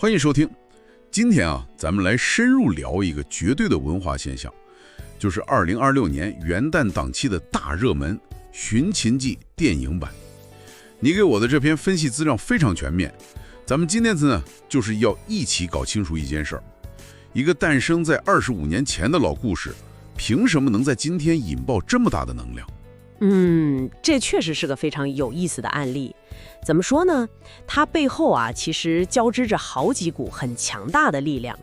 欢迎收听。今天咱们来深入聊一个绝对的文化现象，就是2026年元旦档期的大热门《寻秦记》电影版。你给我的这篇分析资料非常全面，咱们今天就是要一起搞清楚一件事儿：一个诞生在25年前的老故事，凭什么能在今天引爆这么大的能量？这确实是个非常有意思的案例。怎么说呢？它背后其实交织着好几股很强大的力量，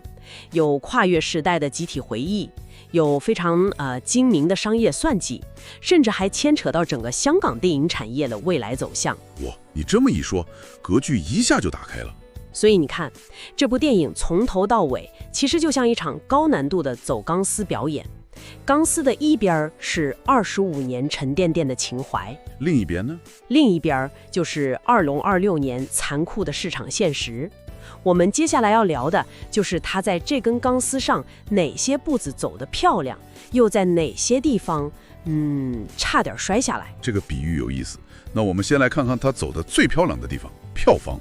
有跨越时代的集体回忆，有非常精明的商业算计，甚至还牵扯到整个香港电影产业的未来走向。哇，你这么一说，格局一下就打开了。所以你看，这部电影从头到尾其实就像一场高难度的走钢丝表演。钢丝的一边是25年沉甸甸的情怀，另一边呢？另一边就是2026年残酷的市场现实。我们接下来要聊的就是他在这根钢丝上哪些步子走得漂亮，又在哪些地方差点摔下来。这个比喻有意思。那我们先来看看他走的最漂亮的地方——票房。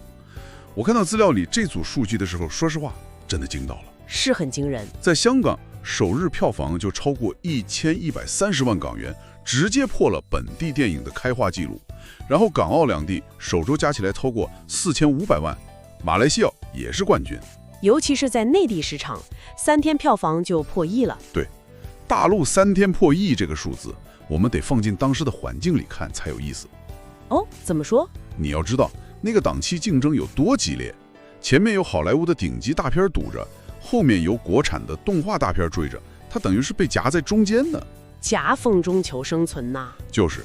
我看到资料里这组数据的时候，说实话真的惊到了，是很惊人。在香港首日票房就超过1130万港元，直接破了本地电影的开画记录。然后港澳两地首周加起来超过4500万，马来西亚也是冠军。尤其是在内地市场，3天票房就破亿了。对，大陆3天破亿这个数字，我们得放进当时的环境里看才有意思。哦，怎么说？你要知道那个档期竞争有多激烈，前面有好莱坞的顶级大片堵着，后面有国产的动画大片追着，它等于是被夹在中间的，夹缝中求生存呐。就是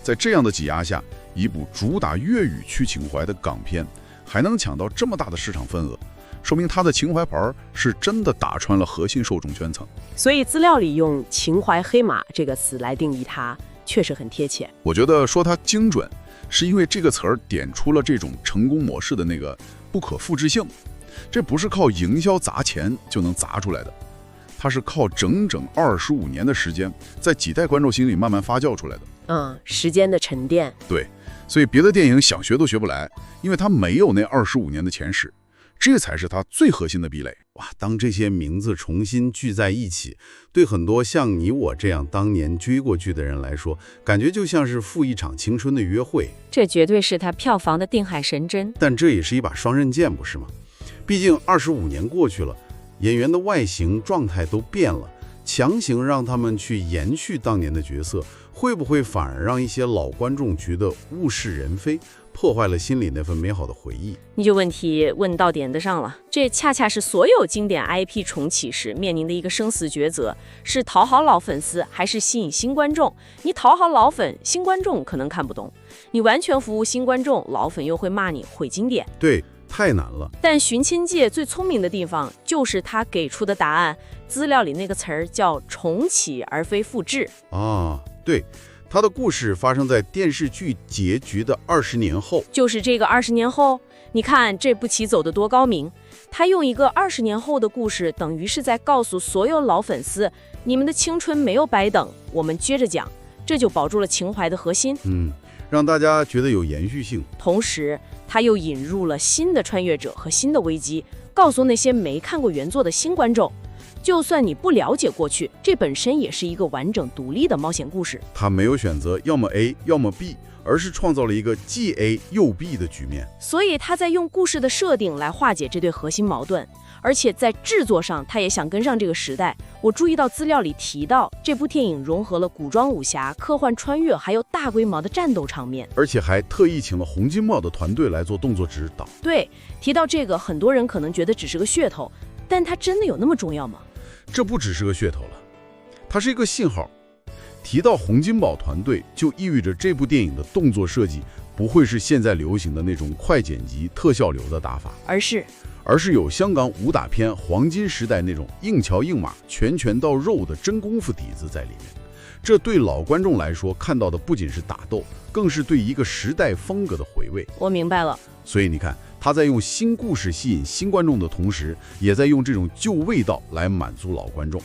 在这样的挤压下，一部主打粤语区情怀的港片还能抢到这么大的市场份额，说明它的情怀牌是真的打穿了核心受众圈层。所以资料里用情怀黑马这个词来定义它，确实很贴切。我觉得说它精准，是因为这个词儿点出了这种成功模式的那个不可复制性。这不是靠营销砸钱就能砸出来的，它是靠整整25年的时间，在几代观众心里慢慢发酵出来的。时间的沉淀。对，所以别的电影想学都学不来，因为它没有那25年的前史，这才是它最核心的壁垒。哇，当这些名字重新聚在一起，对很多像你我这样当年追过剧的人来说，感觉就像是赴一场青春的约会。这绝对是它票房的定海神针。但这也是一把双刃剑，不是吗？毕竟25年过去了，演员的外形状态都变了，强行让他们去延续当年的角色，会不会反而让一些老观众觉得物是人非，破坏了心里那份美好的回忆？你这问题问到点子上了，这恰恰是所有经典 IP 重启时面临的一个生死抉择，是讨好老粉丝还是吸引新观众？你讨好老粉，新观众可能看不懂；你完全服务新观众，老粉又会骂你毁经典。对，太难了。但寻亲界最聪明的地方就是他给出的答案，资料里那个词儿叫重启而非复制。对，他的故事发生在电视剧结局的20年后。就是这个20年后，你看这步棋走得多高明。他用一个20年后的故事，等于是在告诉所有老粉丝，你们的青春没有白等，我们接着讲。这就保住了情怀的核心。让大家觉得有延续性。同时他又引入了新的穿越者和新的危机，告诉那些没看过原作的新观众，就算你不了解过去，这本身也是一个完整独立的冒险故事。他没有选择要么 A 要么 B， 而是创造了一个既 A 又 B 的局面。所以他在用故事的设定来化解这对核心矛盾，而且在制作上他也想跟上这个时代。我注意到资料里提到，这部电影融合了古装武侠、科幻穿越，还有大规模的战斗场面，而且还特意请了洪金宝的团队来做动作指导。对，提到这个，很多人可能觉得只是个噱头，但它真的有那么重要吗？这不只是个噱头了，它是一个信号。提到洪金宝团队，就意味着这部电影的动作设计不会是现在流行的那种快剪辑特效流的打法，而是有香港武打片黄金时代那种硬桥硬马、拳拳到肉的真功夫底子在里面。这对老观众来说，看到的不仅是打斗，更是对一个时代风格的回味。我明白了。所以你看，他在用新故事吸引新观众的同时，也在用这种旧味道来满足老观众。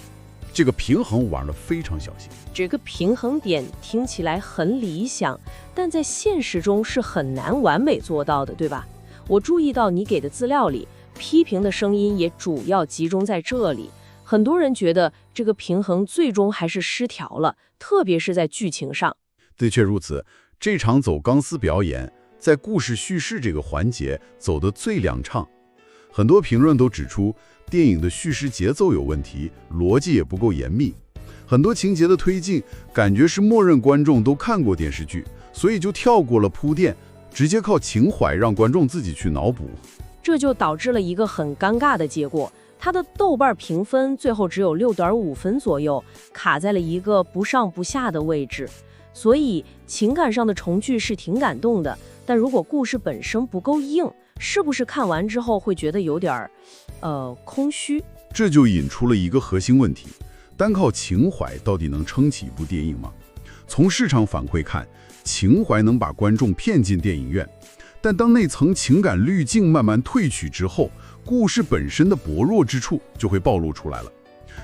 这个平衡玩得非常小心。这个平衡点听起来很理想，但在现实中是很难完美做到的，对吧？我注意到你给的资料里，批评的声音也主要集中在这里。很多人觉得这个平衡最终还是失调了，特别是在剧情上。的确如此，这场走钢丝表演在故事叙事这个环节走得最两畅。很多评论都指出，电影的叙事节奏有问题，逻辑也不够严密，很多情节的推进感觉是默认观众都看过电视剧，所以就跳过了铺垫，直接靠情怀让观众自己去脑补。这就导致了一个很尴尬的结果，它的豆瓣评分最后只有6.5分左右，卡在了一个不上不下的位置。所以情感上的重聚是挺感动的，但如果故事本身不够硬，是不是看完之后会觉得有点空虚？这就引出了一个核心问题：单靠情怀到底能撑起一部电影吗？从市场反馈看，情怀能把观众骗进电影院，但当那层情感滤镜慢慢褪去之后，故事本身的薄弱之处就会暴露出来了。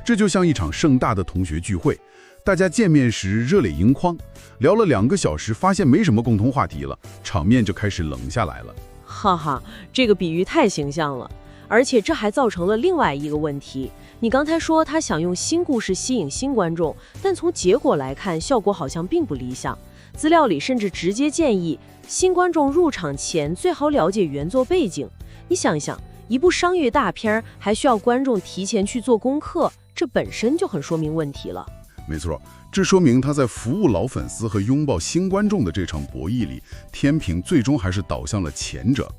这就像一场盛大的同学聚会，大家见面时热泪盈眶，聊了2个小时，发现没什么共同话题了，场面就开始冷下来了。哈哈，这个比喻太形象了。而且这还造成了另外一个问题，你刚才说他想用新故事吸引新观众，但从结果来看，效果好像并不理想。资料里甚至直接建议新观众入场前最好了解原作背景。你想一想，一部商业大片还需要观众提前去做功课，这本身就很说明问题了。没错，这说明他在服务老粉丝和拥抱新观众的这场博弈里，天平最终还是倒向了前者。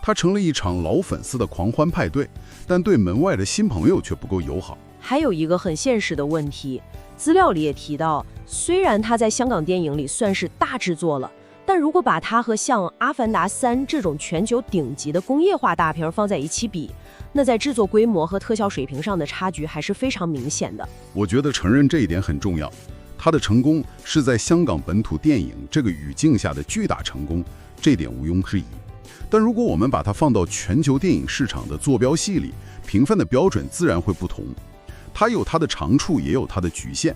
它成了一场老粉丝的狂欢派对，但对门外的新朋友却不够友好。还有一个很现实的问题，资料里也提到，虽然它在香港电影里算是大制作了，但如果把它和像《阿凡达3》这种全球顶级的工业化大片放在一起比，那在制作规模和特效水平上的差距还是非常明显的。我觉得承认这一点很重要，它的成功是在香港本土电影这个语境下的巨大成功，这点毋庸置疑。但如果我们把它放到全球电影市场的坐标系里，评分的标准自然会不同。它有它的长处，也有它的局限，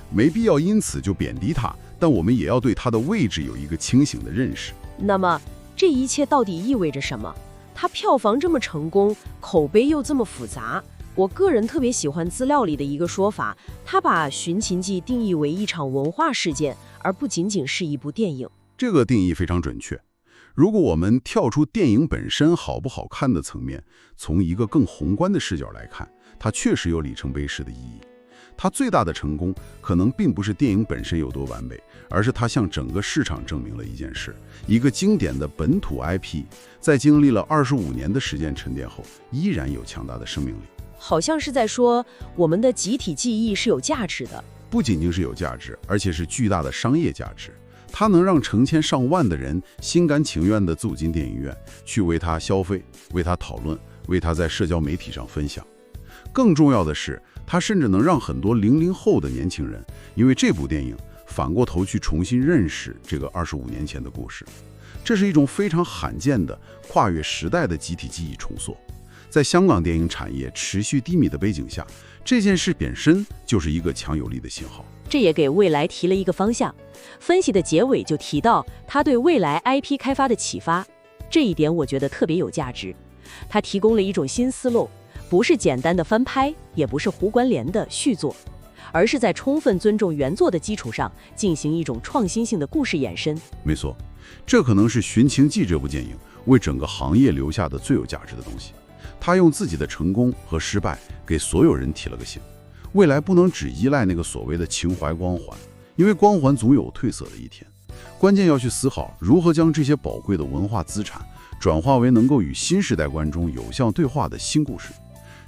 没必要因此就贬低它，但我们也要对它的位置有一个清醒的认识。那么这一切到底意味着什么？它票房这么成功，口碑又这么复杂，我个人特别喜欢资料里的一个说法，它把《寻秦记》定义为一场文化事件，而不仅仅是一部电影。这个定义非常准确。如果我们跳出电影本身好不好看的层面，从一个更宏观的视角来看，它确实有里程碑式的意义。它最大的成功可能并不是电影本身有多完美，而是它向整个市场证明了一件事：一个经典的本土 IP 在经历了25年的时间沉淀后，依然有强大的生命力。好像是在说我们的集体记忆是有价值的，不仅仅是有价值，而且是巨大的商业价值。它能让成千上万的人心甘情愿地走进电影院，去为它消费，为它讨论，为它在社交媒体上分享。更重要的是，它甚至能让很多00后的年轻人因为这部电影反过头去重新认识这个25年前的故事。这是一种非常罕见的跨越时代的集体记忆重塑。在香港电影产业持续低迷的背景下，这件事本身就是一个强有力的信号。这也给未来提了一个方向。分析的结尾就提到他对未来 IP 开发的启发，这一点我觉得特别有价值。他提供了一种新思路，不是简单的翻拍，也不是胡关联的续作，而是在充分尊重原作的基础上进行一种创新性的故事延伸。没错，这可能是《寻秦记》这部电影为整个行业留下的最有价值的东西。他用自己的成功和失败给所有人提了个醒，未来不能只依赖那个所谓的情怀光环，因为光环总有褪色的一天。关键要去思考如何将这些宝贵的文化资产转化为能够与新时代观众有效对话的新故事，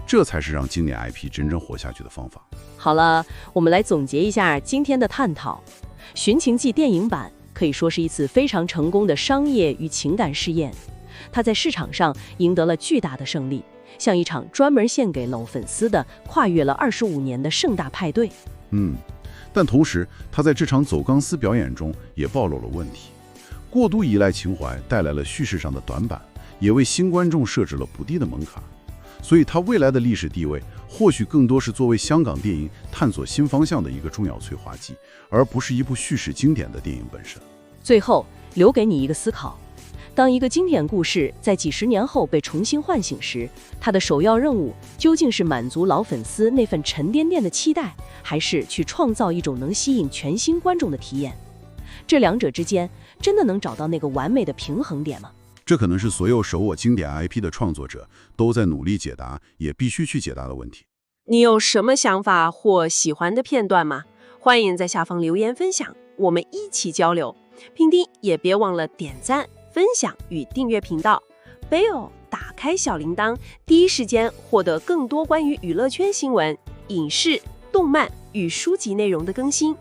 这才是让经典 IP 真正活下去的方法。好了，我们来总结一下今天的探讨。《寻秦记》电影版可以说是一次非常成功的商业与情感试验，它在市场上赢得了巨大的胜利，像一场专门献给老粉丝的跨越了25年的盛大派对。但同时他在这场走钢丝表演中也暴露了问题，过度依赖情怀带来了叙事上的短板，也为新观众设置了不低的门槛。所以他未来的历史地位或许更多是作为香港电影探索新方向的一个重要催化剂，而不是一部叙事经典的电影本身。最后留给你一个思考，当一个经典故事在几十年后被重新唤醒时，它的首要任务究竟是满足老粉丝那份沉甸甸的期待，还是去创造一种能吸引全新观众的体验？这两者之间真的能找到那个完美的平衡点吗？这可能是所有手握经典 IP 的创作者都在努力解答，也必须去解答的问题。你有什么想法或喜欢的片段吗？欢迎在下方留言分享，我们一起交流。评定也别忘了点赞、分享与订阅频道 ，Bell 打开小铃铛，第一时间获得更多关于娱乐圈新闻、影视、动漫与书籍内容的更新。